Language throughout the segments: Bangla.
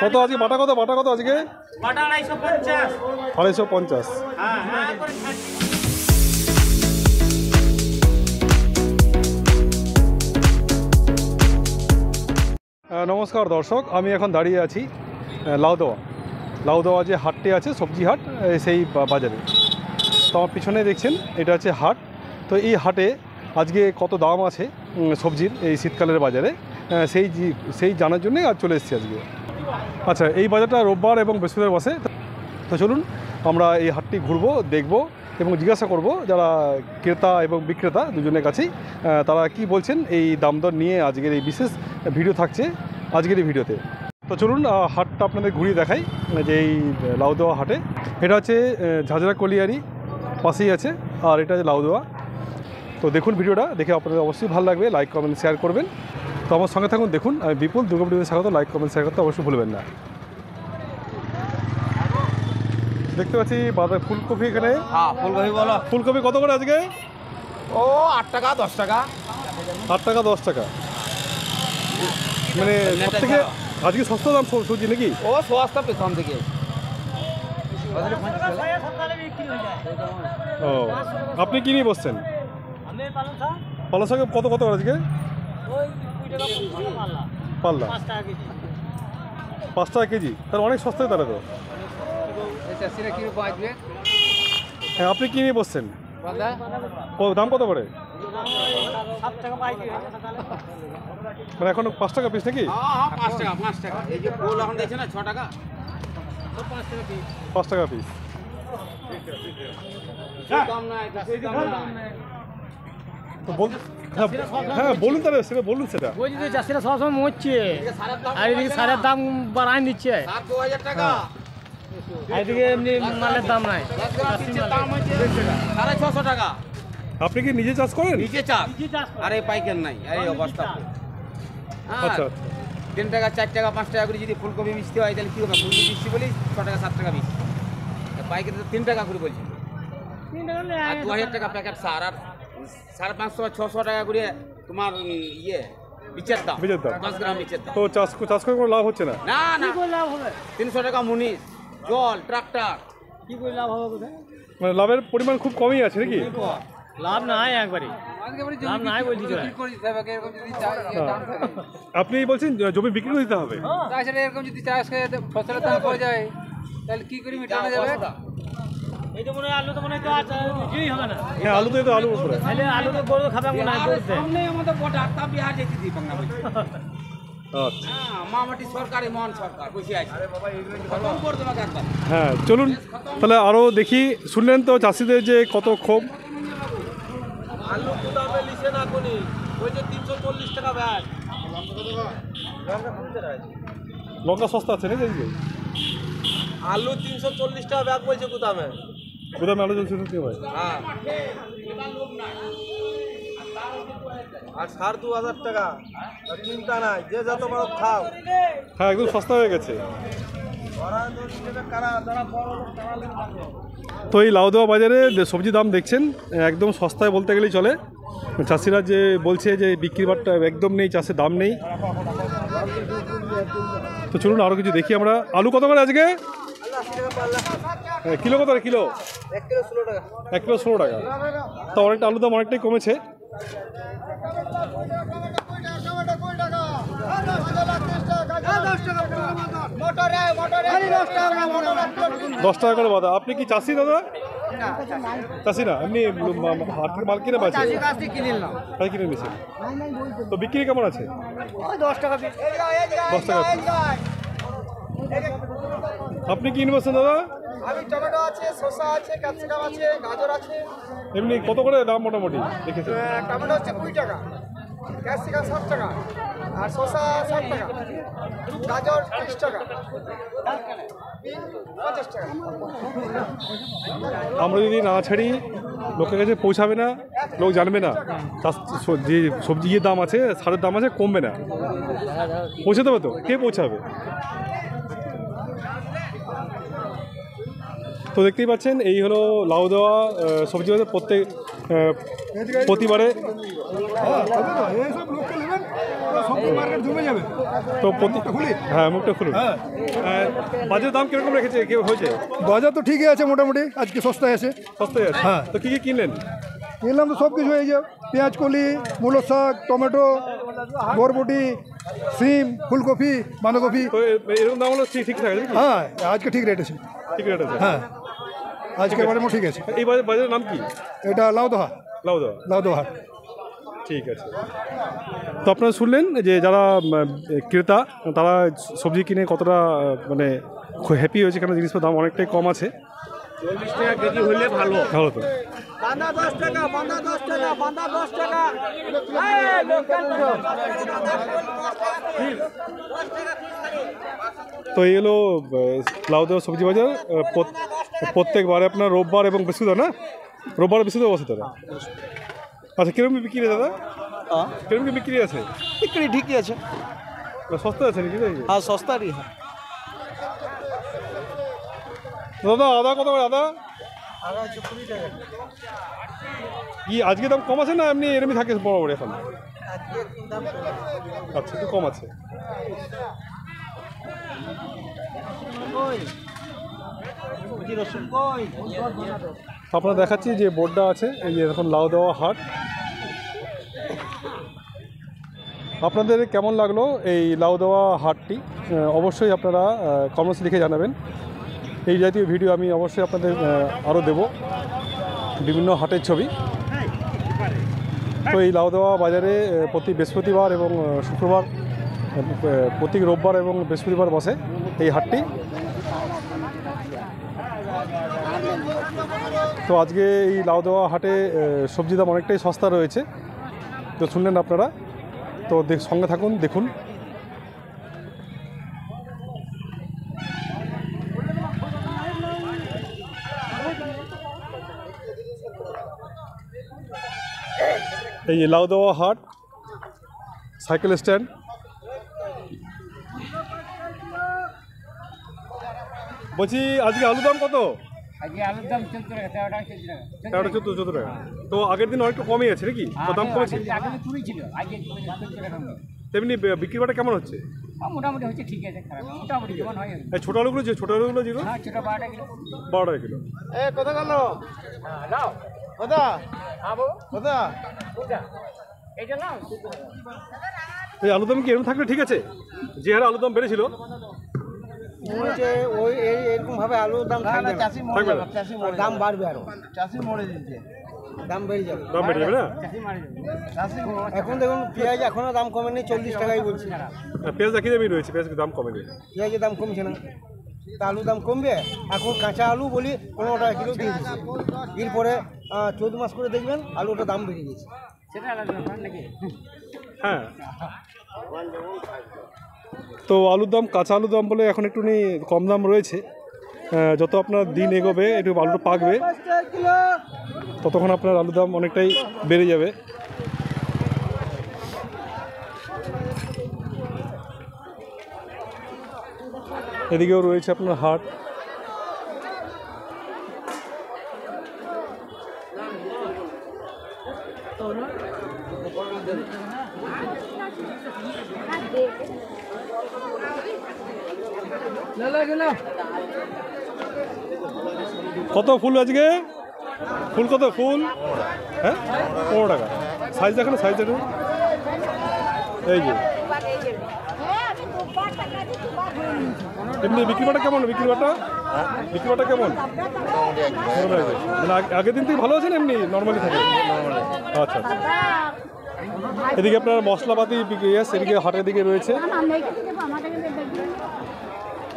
কত আজকে বাটা কত আজকে? বাটা 250। 250। নমস্কার দর্শক, আমি এখন দাঁড়িয়ে আছি লাউদোয়া যে হাটটি আছে, সবজি হাট, সেই বাজারে। তো আমার পিছনে দেখছেন এটা হচ্ছে হাট। তো এই হাটে আজকে কত দাম আছে সবজির এই শীতকালের বাজারে, সেই জানার জন্যই আজ চলে এসেছি আজকে। আচ্ছা, এই বাজারটা রোববার এবং বৃহস্পতিবার বসে। তো চলুন আমরা এই হাটটি ঘুরবো, দেখব এবং জিজ্ঞাসা করব যারা ক্রেতা এবং বিক্রেতা দুজনের কাছেই তারা কি বলছেন এই দাম দর নিয়ে। আজকের এই বিশেষ ভিডিও থাকছে আজকের এই ভিডিওতে। তো চলুন হাটটা আপনাদের ঘুরিয়ে দেখাই যে এই লাউদোয়া হাটে। এটা হচ্ছে ঝাঁঝরা কলিয়ারি পাশেই আছে, আর এটা হচ্ছে লাউদোয়া। তো দেখুন ভিডিওটা, দেখে আপনাদের অবশ্যই ভালো লাগবে। লাইক কমেন্ট শেয়ার করবেন। তো আমার সঙ্গে থাকুন, দেখুন। আমি বিপুল, দুর্গাপুরে স্বাগত। লাইক কমেন্ট শেয়ার করতে অবশ্যই ভুলবেন না। দেখতে পাচ্ছি বাজার ফুলকপি এখানে। হ্যাঁ, ফুলকপি বলো। ফুলকপি কত করে আজকে? ও 8 টাকা 10 টাকা। 8 টাকা 10 টাকা, মানে সব থেকে আজকে সস্তা দাম সবজি নাকি? ও সস্তা পেছন থেকে। ও, আপনি কি নিয়ে বসছেন? পালং শাক কত আজকে? পাল্লা 5 টাকা কেজি। তাহলে অনেক সস্তায় তাহলে তো। হ্যাঁ, আপনি কি নিয়ে বসছেন? দাম কত করে? মানে এখন 5 টাকা পিস নাকি? 5 টাকা। এই যে ফুল এখন দেখছেন না 6 টাকা। 5 টাকা পিস। দাম নাই, হ্যাঁ বলুন, তাহলে সেটা বলুন। সেটা ওই যে চাষিরা সবসময় মরছে, আর এদিকে সারের দাম বাড়ায় নিচ্ছে, 2000 টাকা। এদিকে এমনি মালের দাম নাই। দাম হচ্ছে 650 টাকা। আপনি কি নিজে চাষ করেন? নিজে চাষ। আরে পাইকার নাই, এই অবস্থা। আচ্ছা, 3 টাকা 4 টাকা 5 টাকা করে যদি ফুলকপি মিষ্টি হয় তাহলে কি হবে? ফুলকপি মিষ্টি বলি 6 টাকা 7 টাকা মিষ্টি, পাইকারি তো 3 টাকা করে বলছি। আর 2000 টাকা প্যাকেট সার, আর 550 600 টাকা করে তোমার বীজের দাম। 10 গ্রাম বীজের দাম। তো চাষ করে কোনো লাভ হচ্ছে না? না না, 300 টাকা মুনিশ, জল, ট্রাক্টর। কি করে লাভ হবে কোথায়? মানে লাভের পরিমাণ খুব কমই আছে নাকি? লাভ নাই, একবারে লাভ নাই বলছি। আপনি বলছেন জমি বিক্রি করে দিতে হবে? এরকম যদি চাষ করে ফসলের দাম পড়ে যায় তাহলে কি করে মেটানো যাবে? এই তো মনে হয় আলু তো মনে হয় তো কিছুই হবে না। হ্যাঁ, আলু তো আলু উপরে। তাহলে আলু তো গরু খাবে মনে হয় করতে। সামনে আমাদের বড় আটটা বিহার যেতে দিই বাংলা বলছি। আচ্ছা, মামাটি সরকারি মন সরকার বসে আছে। খতম করে দেবো একবার। হ্যাঁ চলুন তাহলে আরও দেখি। শুনলেন তো চাষিদের যে কত ক্ষোভ। আলু দামে লিখে না কোনি, ওই যে 340 টাকা ব্যাগ। লঙ্কা সস্তা আছে নাকি? আলু 340 টাকা ব্যাগ বলছে গুদামে। গুদামে আলু চলছে কি ভাই? হ্যাঁ, আর 2500 টাকা। চিন্তা নাই, যে যত বড় খাও। হ্যাঁ, একদম সস্তা হয়ে গেছে। তো এই লাউদোয়া বাজারে সবজি দাম দেখছেন একদম সস্তায় বলতে গেলেই চলে। চাষিরা যে বলছে যে বিক্রি বাট্টা একদম নেই, চাষের দাম নেই। তো চলুন আরও কিছু দেখি আমরা। আলু কত করে আজকে? কিলো কত করে কিলো? 1 কিলো 16 টাকা। 1 কিলো 16 টাকা। তো অনেকটা আলুর দাম অনেকটাই কমেছে। দশ টাকা করে বাদা। আপনি কি চাষি দাদা? চাষি না, এমনি হাট থেকে মাল কিনে পাচ্ছেন? কিনে নিয়েছেন। তো বিক্রি কেমন আছে? 10 টাকা পিস। 10 টাকা। আপনি কি নিয়েছেন দাদা? আমি টমেটো আছে, শসা আছে, ক্যাপসিকাম আছে, গাজর আছে। এমনি কত করে দাম মোটামুটি দেখেছেন? টমেটো হচ্ছে 20 টাকা, ক্যাপসিকাম 60 টাকা, আর শসা 60 টাকা, গাজর 30 টাকা, 50 টাকা। আমরা যদি না ছাড়ি লোকের কাছে পৌঁছাবে না, লোক জানবে না যে সবজির দাম আছে, সারের দাম আছে, কমবে না। পৌঁছাতে হবে তো, কে পৌঁছাবে? তো দেখতেই পাচ্ছেন এই হলো লাউদোয়া সবজি বাজার। প্রতিবারে সবজি মার্কেট জমে যাবে। তো খুলি? হ্যাঁ, মুখটা খুলুন। হ্যাঁ, বাজারের দাম কিরকম রেখেছে, কেউ হয়েছে? বাজার তো ঠিকই আছে মোটামুটি, আজকে সস্তায় আছে। সস্তায় আছে? হ্যাঁ। তো কী কী কিনলেন? কিনলাম তো সব কিছু, এই যে পেঁয়াজ কলি, মূলো শাক, টমেটো, বরবটি, সিম, ফুলকপি, বাঁধাকপি। তো এরকম দাম হলো ঠিক থাকে নাকি? হ্যাঁ, আজকে ঠিক রেট আছে। ঠিক রেট আছে? হ্যাঁ, আজকের বারে ঠিক আছে। এই বাজারের নাম কি? এটা লাউদোহা, লাউদা। লাউদোহা। ঠিক আছে। তো আপনারা শুনলেন যে যারা ক্রেতা তারা সবজি কিনে কতটা মানে হ্যাপি হয়েছে, কেন জিনিসের দাম অনেকটাই কম আছে। 40 টাকা কেজি হলে ভালো। ভালো তো। বাঁধা 10 টাকা, বাঁধা 10 টাকা, বাঁধা 10 টাকা। তো এই হলো লাউদা সবজি বাজার। প্রত্যেকবারে আপনার রোববার এবং বৃহস্পতিবার, না রোববার বৃহস্পতিবার বসে তারা। আচ্ছা, কিরকম বিক্রি দাদা? কিরকম কি বিক্রি আছে? বিক্রি ঠিকই আছে। সস্তা আছে নাকি? হ্যাঁ, সস্তারই। দাদা আদা কত করে? আদা কি আজকে দাম কম আছে না এমনি এরমই থাকে বরাবর এখন? আচ্ছা, একটু কম আছে। আপনারা দেখাচ্ছি যে বোর্ডটা আছে, এই যে এখন লাউদোহা হাট। আপনাদের কেমন লাগলো এই লাউদোহা হাটটি? অবশ্যই আপনারা কমেন্টস লিখে জানাবেন। এই জাতীয় ভিডিও আমি অবশ্যই আপনাদের আরও দেব, বিভিন্ন হাটের ছবি। তো এই লাউদোহা বাজারে প্রতি বৃহস্পতিবার এবং শুক্রবার, প্রতি রোববার এবং বৃহস্পতিবার বসে এই হাটটি। তো আজকে এই লাউদোহা হাটে সবজি দাম অনেকটাই সস্তা রয়েছে, তো শুনলেন আপনারা। তো সঙ্গে থাকুন, দেখুন। এই যে লাউদোহা হাট, সাইকেল স্ট্যান্ড। বলছি আজকে আলুর দাম কত? আজকে আলুর দাম 13 টাকা, 14 টাকা। তো আগের দিন অনেকটা কমই আছে নাকি? তো দাম কমেছে? আগে তো কুড়ি ছিল, আজকে 14 টাকা। তেমনি বিক্রি বাটা কেমন হচ্ছে? মোটামুটি হচ্ছে, ঠিক আছে, খারাপ মোটামুটি যেমন হয়। এই ছোটো আলুগুলো, যে ছোটো আলুগুলো যেগুলো, হ্যাঁ, ছোটো 12 টাকা কিলো। 12 টাকা কিলো। কোথা গেল? কোথা? কোথা? এইটা নাও। এই আলুর দাম কি এরকম থাকলে ঠিক আছে? যে হারে আলুর দাম বেড়েছিল ওই এরকম ভাবে আলুর দাম থাকবে না। থাকবে না? দাম বাড়বে, আরো চাষি মরে দিচ্ছে, দাম বেড়ে যাবে। দাম বেড়ে যাবে না? এখন দেখুন পেঁয়াজ এখনো দাম কমেনি, 40 টাকাই বলছি। পেঁয়াজ একই দামই রয়েছে, পেঁয়াজের দাম কমেনি। পেঁয়াজের দাম কমছে না, তা আলুর দাম কমবে। এখন কাঁচা আলু বলি 15 টাকা কিলো দিয়ে দিচ্ছে। এরপরে 14 মাস করে দেখবেন আলুটার দাম বেড়ে গেছে। সেটা আলাদা ব্যাপার নাকি? হ্যাঁ। তো আলুর দাম, কাঁচা আলুর দাম বলে এখন একটুখানি কম দাম রয়েছে। যত আপনার দিন এগোবে, একটু আলুটা পাকবে, ততক্ষণ আপনার আলুর দাম অনেকটাই বেড়ে যাবে। এদিকেও রয়েছে আপনার হাট। কত ফুল আজকে? ফুল কত? ফুল হ্যাঁ 15 টাকা। সাইজ দেখো না, সাইজ দেখো। এই যে এমনি বিক্রি বাটা কেমন? বিক্রি বাটা কেমন? মানে আগের দিন থেকে ভালো আছে না এমনি নর্মালি থাকে? আচ্ছা আচ্ছা। এদিকে আপনার মশলাপাতি এদিকে হাটের দিকে রয়েছে,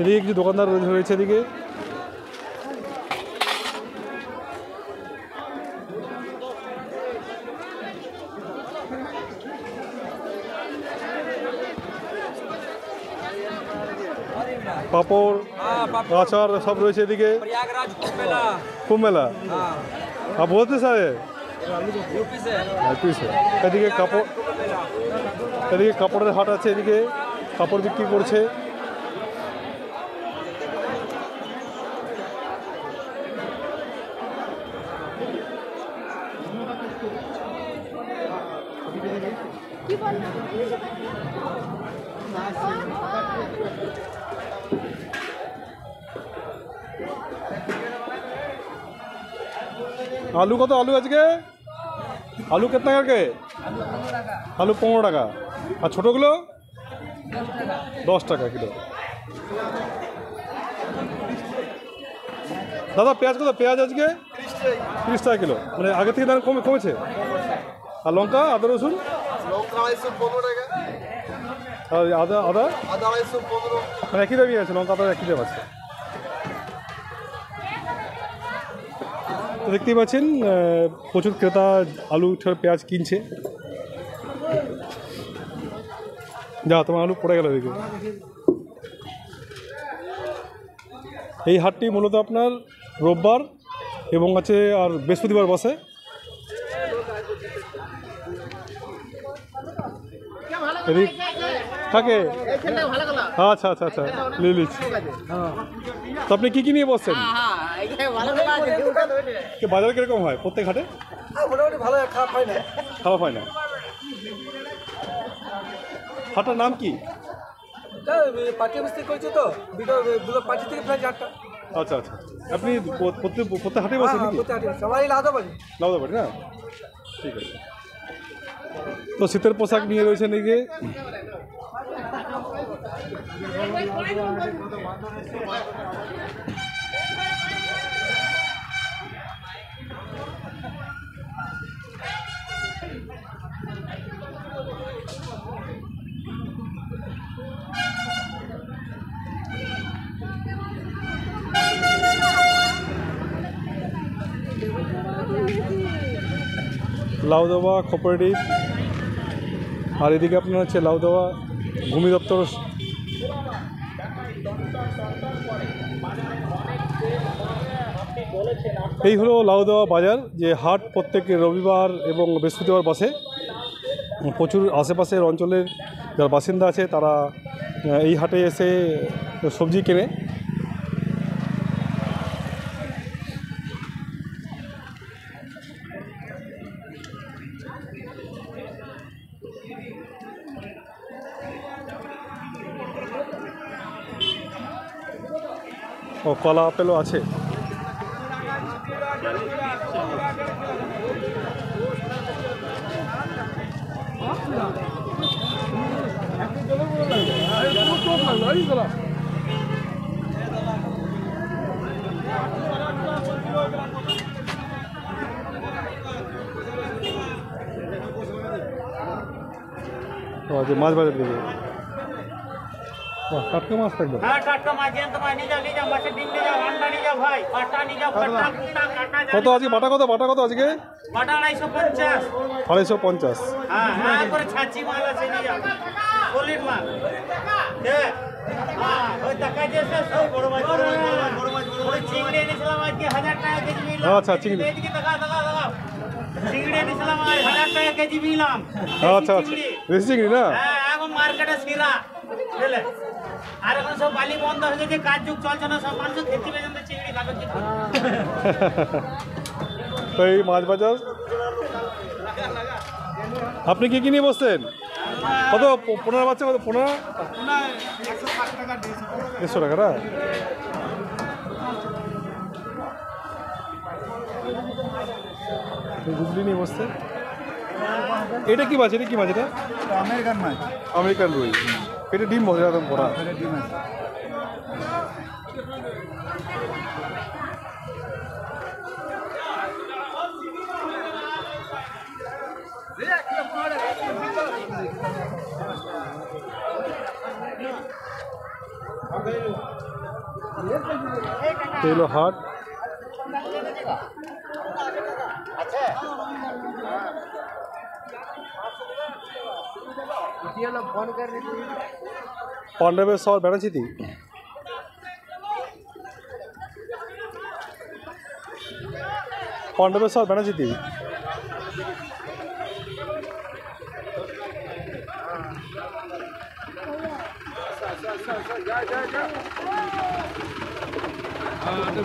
এদিকে কিছু দোকানদার রয়েছে এদিকে। পাপড়, আচার সব রয়েছে এদিকে। কুম্ভ মেলা आप बोलते सारे এদিকে কাপড়, এদিকে কাপড়ের হাট আছে, এদিকে কাপড় বিক্রি করছে। কি বলবো? आलू कत आलू आज के आलू कितना करके आलू 15 টাকা और छोटोगुलो 10 টাকা किलो दादा पेঁয়াজ कत पेঁয়াজ आज के 30 টাকা किलो मैं आगे থেকে दाम कमे कमेছে और लंका आदा रसुन और आदा आदा मैं एक ही दामी আছে लंका आदा एक ही दाम আছে তো দেখতেই পাচ্ছেন প্রচুর ক্রেতা আলু পেঁয়াজ কিনছে যা তোমার আলু পড়ে গেল দেখে এই হাটটি মূলত আপনার রোববার এবং আছে আর বৃহস্পতিবার বসে এদিক থাকে আচ্ছা আচ্ছা আচ্ছা লিলিচ তো আপনি কী কী নিয়ে বসছেন বাজার কিরকম হয় প্রত্যেক হাটে মোটামুটি ভালো খারাপ হয় না খারাপ হয় না হাটের নাম কি পার্টি মিস্ত্রি করছে তো দুটো পার্টি থেকে প্রায় 4টা আচ্ছা আচ্ছা আপনি প্রত্যেক হাটে বসেন নাকি সবাই লাদাবাড়ি লাউদাবাড়ি না ঠিক আছে তো শীতের পোশাক নিয়ে রয়েছেন এই যে লাউদাওয়া কোঅপারেটিভ আর এদিকে আপনার হচ্ছে লাউদাওয়া ভূমি দপ্তর এই হলো লাউদাওয়া বাজার যে হাট প্রত্যেক রবিবার এবং বৃহস্পতিবার বসে প্রচুর আশেপাশের অঞ্চলের যারা বাসিন্দা আছে তারা এই হাটে এসে সবজি কেনে ও কলা আপেলও আছে মাছ বাজার দিকে টাটকা মাছ থাকবে কত আজকে বাটা কত আজকে 250 আচ্ছা চিংড়ি আচ্ছা আচ্ছা দেশি চিংড়ি না মার্কেটে সিরা আর এখন সব বালি বন্ধ হয়ে গেছে কাজ যুগ চলছে না সব মানুষ খেতে পেছন চিংড়ি খাবে তো এই মাছ বাজার আপনি কি নিয়ে বসছেন কত 15 বাচ্চা কত 15 150 টাকা না গুগলি নিয়ে বসছে এটা কি মাছ এটা আমেরিকান রুই এটা ডিম বসে একদম ভরা তেলো হাট पांडवेश्वर बेड़ाचिती पांडवेश्वर बेड़ाचिती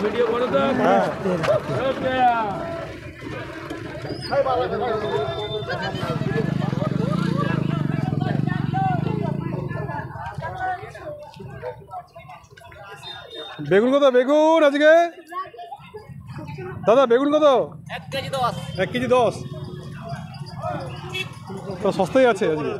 वीडियो करो तो বেগুন কত বেগুন আজকে দাদা বেগুন কত 1 কেজি 10 1 কেজি 10 তো সস্তাই আছে আজকে